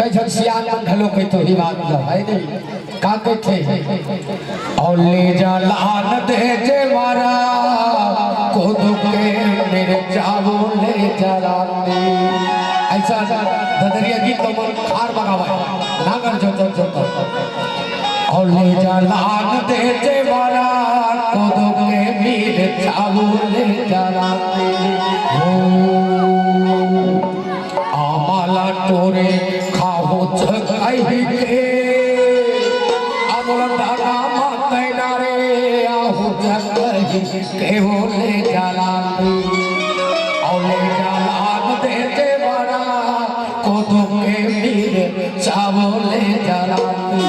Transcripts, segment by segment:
कैसन सियान ढलो के तो ही बात है नहीं का कहते और ले जा लान दे जे मारा खुद के मेरे चावो ले जा रानी ऐसा ददरिया गीत तो मन खार बगावा नागर जो और ले जा लान दे जे मारा खुद के मेरे चावो ले जा रानी तोरे खाओ जगाई के अमल दादा माते नारे आहू जगाई के बोले जलानी औले जलान देते बड़ा को तो के मीरे चावले जलानी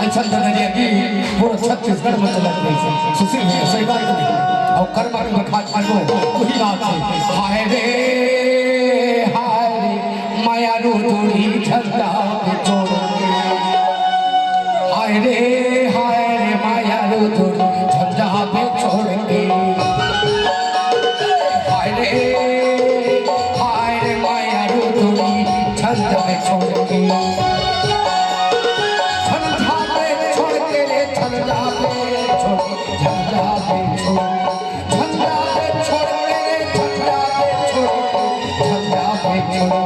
ऐसा दरिया की पूरा छत्तीसगढ़ में चलत रही है सुशील भैया सही बात नहीं और कर्मा में खाट पागो वही बात है हाय रे मायारू थोड़ी झंडा पे छोड़ के हाय रे मायारू थोड़ी झंडा पे छोड़ के हाय रे मायारू थोड़ी झंडा पे छोड़ के झंडा पे छोड़ के रे झंडा पे छोड़ झंडा पे छोड़ झंडा पे छोड़ के रे झंडा पे छोड़ झंडा पे छोड़